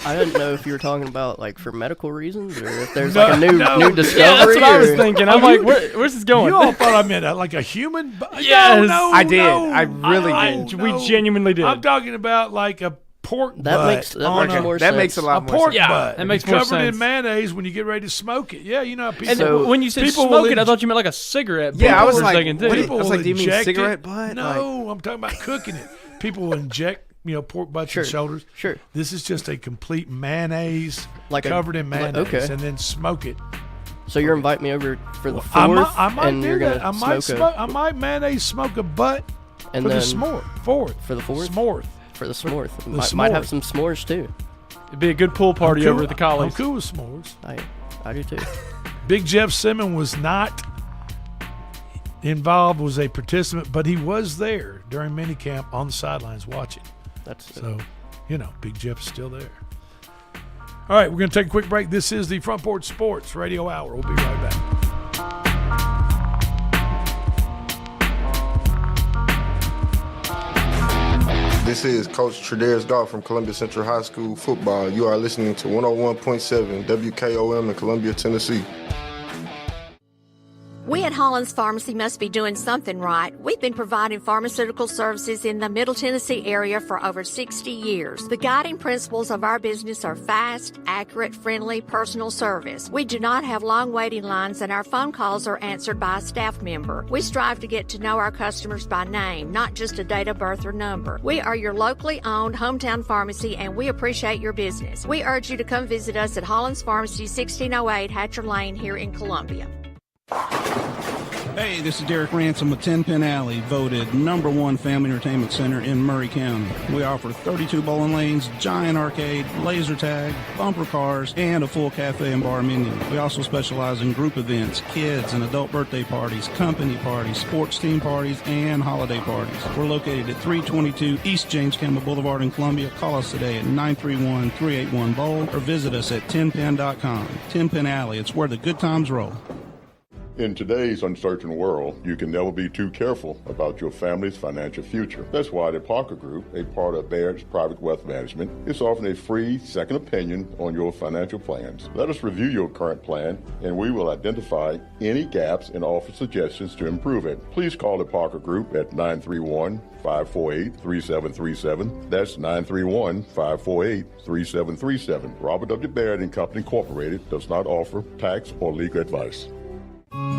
I didn't know if you were talking about like for medical reasons or if there's like a new discovery. Yeah, that's what I was thinking. I'm like, where's this going? You all thought I meant like a human. Yes. No, I did. no. I really did. We genuinely did. I'm talking about like a pork butt. Makes more sense. That makes a lot more pork sense. butt. That makes it's more covered sense. in mayonnaise when you get ready to smoke it. Yeah, you know how people. And So when you said people smoke will it, I thought you meant like a cigarette. Yeah, I was for a like, second, too. People I was will like, do you mean inject cigarette it. butt? No, I'm talking about cooking it. People will inject, pork butts and shoulders. Sure. This is just a complete mayonnaise, Like covered in mayonnaise, okay. and then smoke it. So you're inviting me over for the I 4th, might and do you're that. gonna I might mayonnaise smoke a butt and for then the fourth. for the 4th, S'more. for the s'mores. The Might have s'mores. some s'mores too. It'd be a good pool party over at the college. I'm cool with s'mores. I do too. Big Jeff Simmons was not involved, was a participant, but he was there during minicamp on the sidelines watching. So, Big Jeff's still there. All right, we're going to take a quick break. This is the Front Porch Sports Radio Hour. We'll be right back. This is Coach Tredaris Goff from Columbia Central High School football. You are listening to 101.7 WKOM in Columbia, Tennessee. We at Hollins Pharmacy must be doing something right. We've been providing pharmaceutical services in the Middle Tennessee area for over 60 years. The guiding principles of our business are fast, accurate, friendly, personal service. We do not have long waiting lines, and our phone calls are answered by a staff member. We strive to get to know our customers by name, not just a date of birth or number. We are your locally owned hometown pharmacy, and we appreciate your business. We urge you to come visit us at Hollins Pharmacy, 1608 Hatcher Lane here in Columbia. Hey, this is Derek Ransom with 10 Pin Alley, voted #1 family entertainment center in Murray County. We offer 32 bowling lanes, giant arcade, laser tag, bumper cars, and a full cafe and bar menu. We also specialize in group events, kids and adult birthday parties, company parties, sports team parties, and holiday parties. We're located at 322 East James Campbell Boulevard in Columbia. Call us today at 931-381-BOWL or visit us at 10pin.com. 10 Pin Alley, it's where the good times roll. In today's uncertain world, you can never be too careful about your family's financial future. That's why the Parker Group, a part of Baird's Private Wealth Management, is offering a free second opinion on your financial plans. Let us review your current plan, and we will identify any gaps and offer suggestions to improve it. Please call the Parker Group at 931-548-3737. That's 931-548-3737. Robert W. Baird & Company Incorporated does not offer tax or legal advice.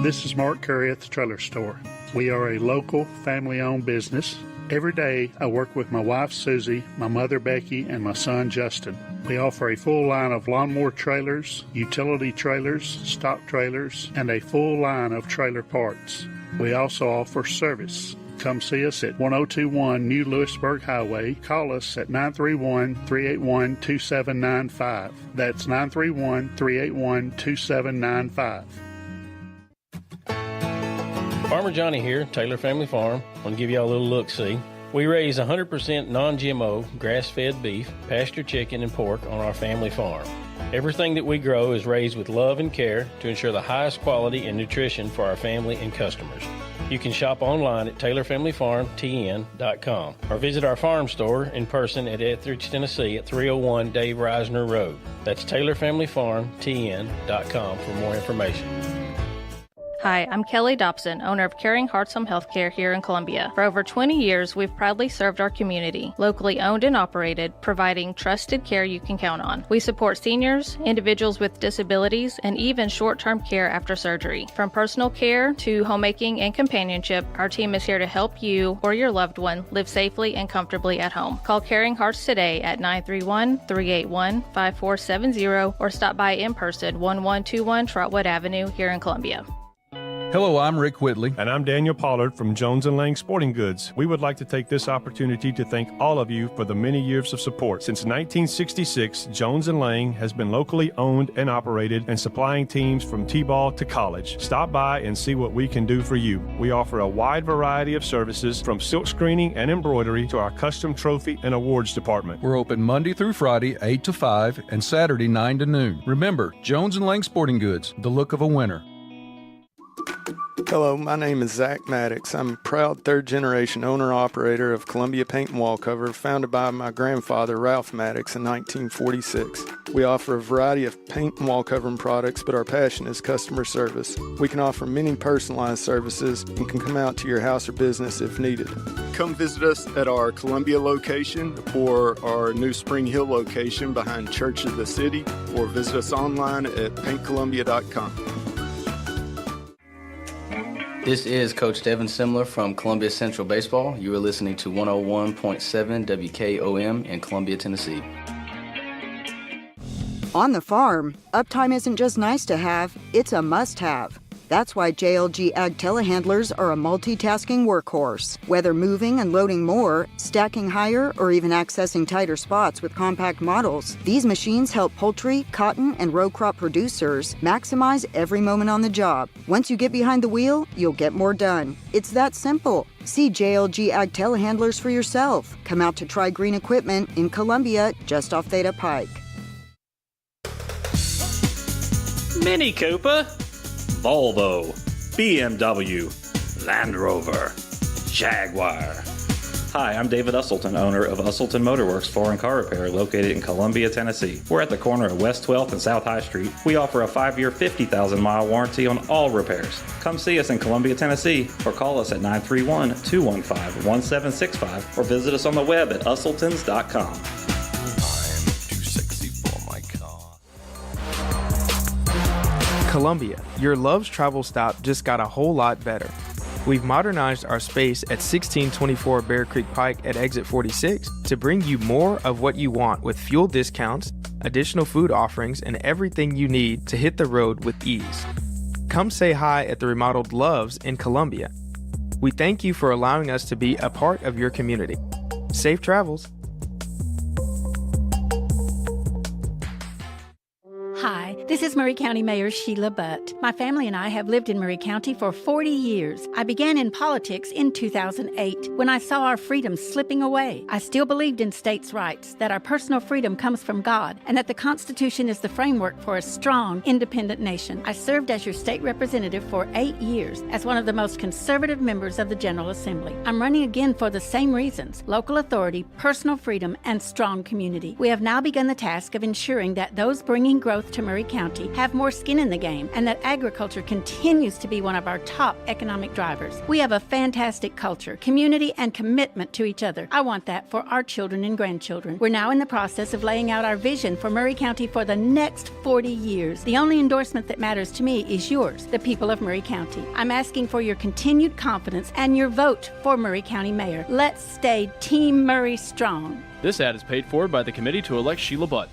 This is Mark Curry at the Trailer Store. We are a local, family-owned business. Every day, I work with my wife, Susie, my mother, Becky, and my son, Justin. We offer a full line of lawnmower trailers, utility trailers, stock trailers, and a full line of trailer parts. We also offer service. Come see us at 1021 New Lewisburg Highway. Call us at 931-381-2795. That's 931-381-2795. Farmer Johnny here, Taylor Family Farm. I want to give y'all a little look-see. We raise 100% non-GMO, grass-fed beef, pasture chicken, and pork on our family farm. Everything that we grow is raised with love and care to ensure the highest quality and nutrition for our family and customers. You can shop online at TaylorFamilyFarmTN.com or visit our farm store in person at Etheridge, Tennessee at 301 Dave Reisner Road. That's TaylorFamilyFarmTN.com for more information. Hi, I'm Kelly Dobson, owner of Caring Hearts Home Healthcare here in Columbia. For over 20 years, we've proudly served our community, locally owned and operated, providing trusted care you can count on. We support seniors, individuals with disabilities, and even short-term care after surgery. From personal care to homemaking and companionship, our team is here to help you or your loved one live safely and comfortably at home. Call Caring Hearts today at 931-381-5470 or stop by in person, 1121 Trotwood Avenue here in Columbia. Hello, I'm Rick Whitley. And I'm Daniel Pollard from Jones & Lang Sporting Goods. We would like to take this opportunity to thank all of you for the many years of support. Since 1966, Jones & Lang has been locally owned and operated and supplying teams from T-ball to college. Stop by and see what we can do for you. We offer a wide variety of services from silk screening and embroidery to our custom trophy and awards department. We're open Monday through Friday, 8 to 5, and Saturday, 9 to noon. Remember, Jones & Lang Sporting Goods, the look of a winner. Hello, my name is Zach Maddox. I'm a proud third-generation owner-operator of Columbia Paint and Wall Cover, founded by my grandfather, Ralph Maddox, in 1946. We offer a variety of paint and wall covering products, but our passion is customer service. We can offer many personalized services and can come out to your house or business if needed. Come visit us at our Columbia location or our new Spring Hill location behind Church of the City, or visit us online at paintcolumbia.com. This is Coach Devin Simler from Columbia Central Baseball. You are listening to 101.7 WKOM in Columbia, Tennessee. On the farm, uptime isn't just nice to have, it's a must-have. That's why JLG Ag telehandlers are a multitasking workhorse. Whether moving and loading more, stacking higher, or even accessing tighter spots with compact models, these machines help poultry, cotton, and row crop producers maximize every moment on the job. Once you get behind the wheel, you'll get more done. It's that simple. See JLG Ag telehandlers for yourself. Come out to Try Green Equipment in Columbia, just off Theta Pike. Mini Cooper, Volvo, BMW, Land Rover, Jaguar. Hi, I'm David Usselton, owner of Usselton Motorworks Foreign Car Repair, located in Columbia, Tennessee. We're at the corner of West 12th and South High Street. We offer a 5-year, 50,000-mile warranty on all repairs. Come see us in Columbia, Tennessee, or call us at 931-215-1765, or visit us on the web at usseltons.com. Columbia, your Love's travel stop just got a whole lot better. We've modernized our space at 1624 Bear Creek Pike at exit 46 to bring you more of what you want with fuel discounts, additional food offerings, and everything you need to hit the road with ease. Come say hi at the remodeled Love's in Columbia. We thank you for allowing us to be a part of your community. Safe travels. Hi, this is Murray County Mayor Sheila Butt. My family and I have lived in Murray County for 40 years. I began in politics in 2008 when I saw our freedom slipping away. I still believed in states' rights, that our personal freedom comes from God, and that the Constitution is the framework for a strong, independent nation. I served as your state representative for 8 years as one of the most conservative members of the General Assembly. I'm running again for the same reasons: local authority, personal freedom, and strong community. We have now begun the task of ensuring that those bringing growth to Murray County have more skin in the game, and that agriculture continues to be one of our top economic drivers. We have a fantastic culture, community, and commitment to each other. I want that for our children and grandchildren. We're now in the process of laying out our vision for Murray County for the next 40 years. The only endorsement that matters to me is yours, the people of Murray County. I'm asking for your continued confidence and your vote for Murray County Mayor. Let's stay Team Murray strong. This ad is paid for by the committee to elect Sheila Butt.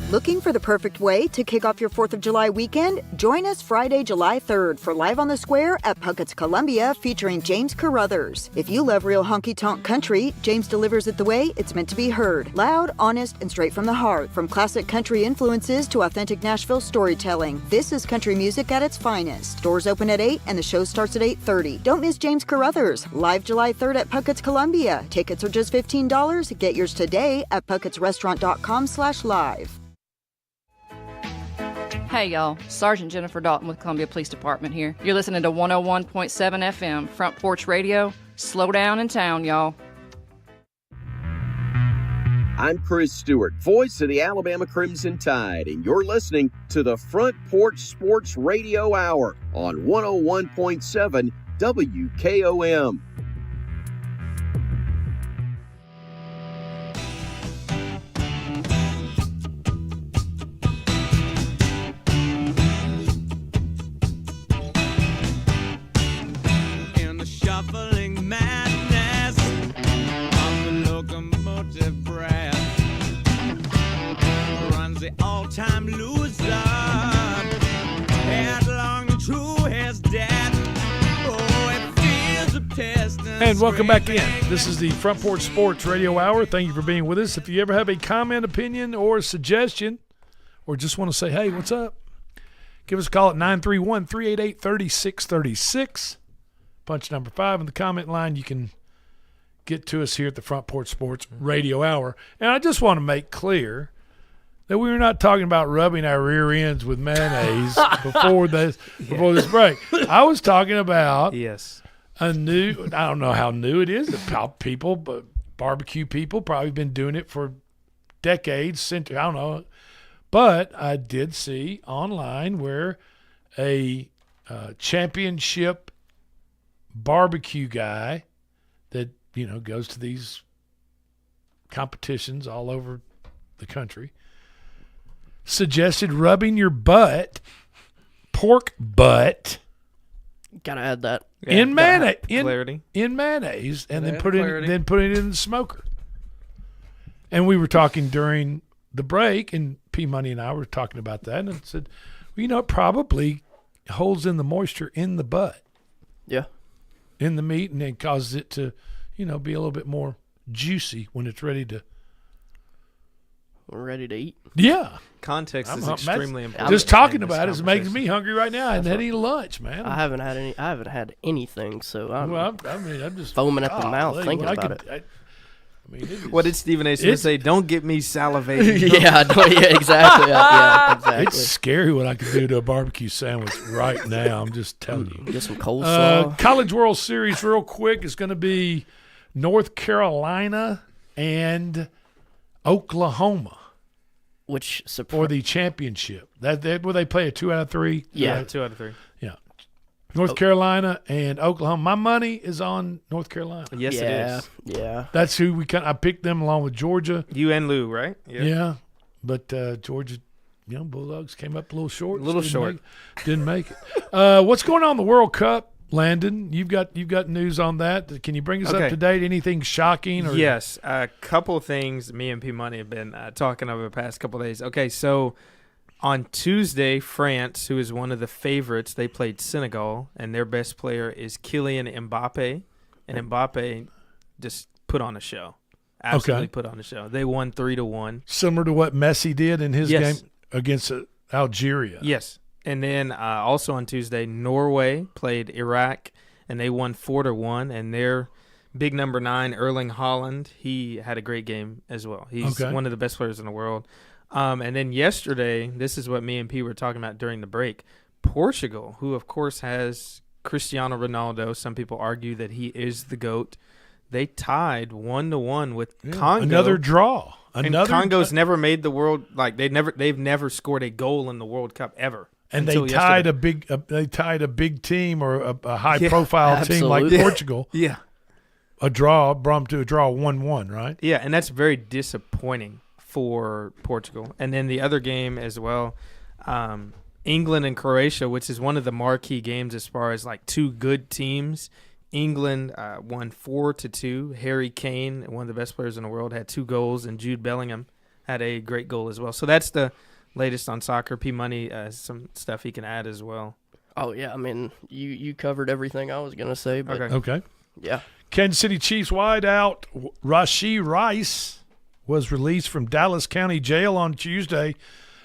Looking for the perfect way to kick off your 4th of July weekend? Join us Friday, July 3rd for Live on the Square at Puckett's Columbia featuring James Carruthers. If you love real honky-tonk country, James delivers it the way it's meant to be heard. Loud, honest, and straight from the heart. From classic country influences to authentic Nashville storytelling, this is country music at its finest. Doors open at 8 and the show starts at 8:30. Don't miss James Carruthers. Live July 3rd at Puckett's Columbia. Tickets are just $15. Get yours today at puckettsrestaurant.com/live. Hey y'all, Sergeant Jennifer Dalton with Columbia Police Department here. You're listening to 101.7 FM, Front Porch Radio. Slow down in town, y'all. I'm Chris Stewart, voice of the Alabama Crimson Tide, and you're listening to the Front Porch Sports Radio Hour on 101.7 WKOM. Shuffling madness of the locomotive breath runs the all-time loser headlong to his death. Oh, it feels a test. And welcome back in. This is the Front Porch Sports Radio Hour. Thank you for being with us. If you ever have a comment, opinion, or suggestion, or just want to say, hey, what's up? Give us a call at 931-388-3636. Punch number 5 in the comment line. You can get to us here at the Front Porch Sports Radio Hour. And I just want to make clear that we were not talking about rubbing our rear ends with mayonnaise before this break. I was talking about a new. I don't know how new it is. But barbecue people probably been doing it for decades. I don't know, but I did see online where a championship barbecue guy that goes to these competitions all over the country suggested rubbing your pork butt, gotta add that in mayonnaise, clarity. in mayonnaise, and then put it in the smoker. And we were talking during the break, and P Money and I were talking about that, and I said, well, it probably holds in the moisture in the butt, in the meat, and then causes it to, be a little bit more juicy when it's ready to eat. Yeah. Context is extremely important. Just talking about it is making me hungry right now. I haven't had any lunch, man. I haven't had anything, so I'm just foaming at the mouth thinking about it. What did Stephen A. Smith say? Don't get me salivating. Exactly. Exactly. It's scary what I can do to a barbecue sandwich right now. I'm just telling you. Get some coleslaw. College World Series, real quick, is going to be North Carolina and Oklahoma. Which for the championship. Where they play a 2 out of 3? Yeah, 2 out of 3. Yeah. North Carolina and Oklahoma. My money is on North Carolina. Yes, it is. Yeah. That's who I picked them along with Georgia. You and Lou, right? Yeah. But Georgia, Bulldogs came up a little short. Didn't make it. What's going on in the World Cup, Landon? You've got news on that. Can you bring us up to date? Anything shocking? Or? Yes, a couple of things me and P Money have been talking over the past couple of days. Okay, so on Tuesday, France, who is one of the favorites, they played Senegal, and their best player is Kylian Mbappe, and Mbappe just put on a show. Absolutely put on a show. They won 3-1. Similar to what Messi did in his game against Algeria. Yes. And then also on Tuesday, Norway played Iraq, and they won 4-1. And their big number 9, Erling Haaland, he had a great game as well. He's one of the best players in the world. And then yesterday, this is what me and P were talking about during the break. Portugal, who of course has Cristiano Ronaldo, some people argue that he is the GOAT. They tied 1-1 with Congo. Another draw. Congo's never made the world they've never scored a goal in the World Cup ever. And they tied a big team or a high profile team like Portugal. Yeah. A draw brought them to a draw 1-1, right? Yeah, and that's very disappointing for Portugal. And then the other game as well, England and Croatia, which is one of the marquee games as far as like two good teams. England won 4-2. Harry Kane, one of the best players in the world, had 2 goals, and Jude Bellingham had a great goal as well. So that's the latest on soccer. P Money, some stuff he can add as well. Oh yeah, I mean you covered everything I was gonna say. But okay. Yeah. Kansas City Chiefs wideout Rashee Rice was released from Dallas County Jail on Tuesday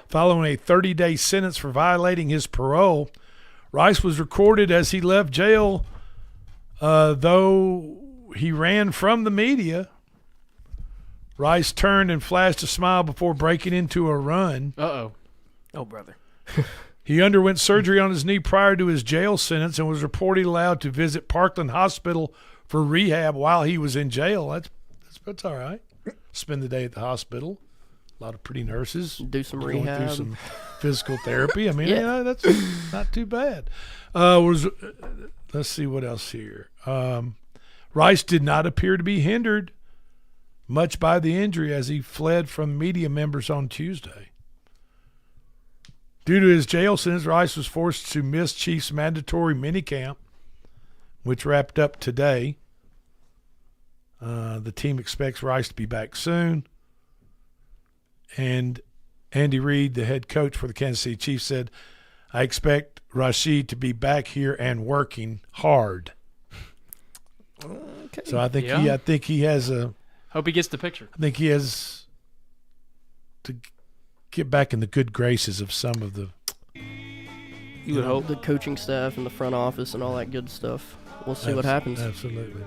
following a 30-day sentence for violating his parole. Rice was recorded as he left jail, though he ran from the media. Rice turned and flashed a smile before breaking into a run. Oh, brother. He underwent surgery on his knee prior to his jail sentence and was reportedly allowed to visit Parkland Hospital for rehab while he was in jail. That's all right. Spend the day at the hospital. A lot of pretty nurses. Do some going rehab. through some physical therapy. I mean, that's not too bad. Let's see what else here. Rice did not appear to be hindered much by the injury as he fled from media members on Tuesday. Due to his jail sentence, Rice was forced to miss Chiefs' mandatory minicamp, which wrapped up today. The team expects Rice to be back soon. And Andy Reid, the head coach for the Kansas City Chiefs, said, I expect Rashee to be back here and working hard. Okay. So I think he has a... Hope he gets the picture. I think he has to get back in the good graces of some of the... You would hope. The coaching staff and the front office and all that good stuff. we'll see what happens. Absolutely.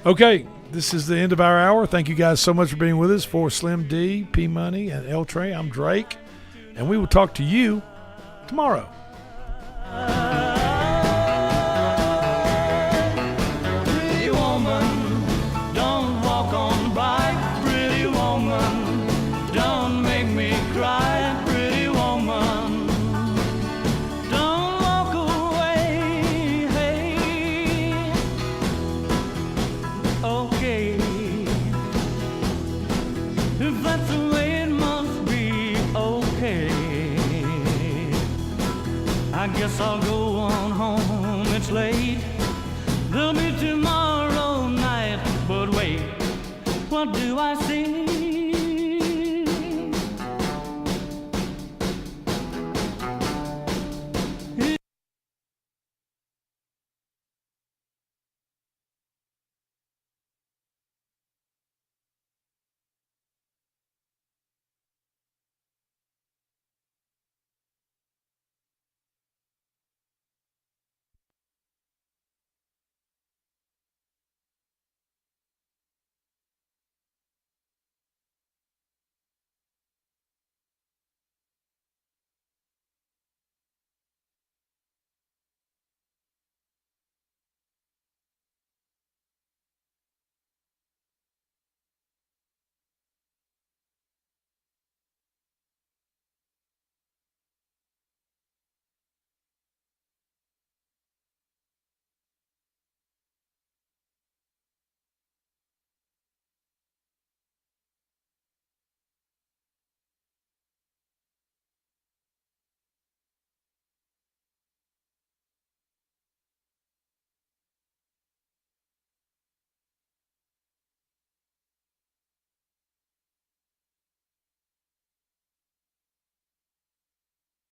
Okay, this is the end of our hour. Thank you guys so much for being with us. For Slim D, P Money, and L Trey, I'm Drake, and we will talk to you tomorrow. Pretty woman, don't walk on by. Pretty woman, don't make me cry. Pretty woman, don't walk away. Hey, okay, if that's the way it must be, okay. I guess I'll go on home, it's late.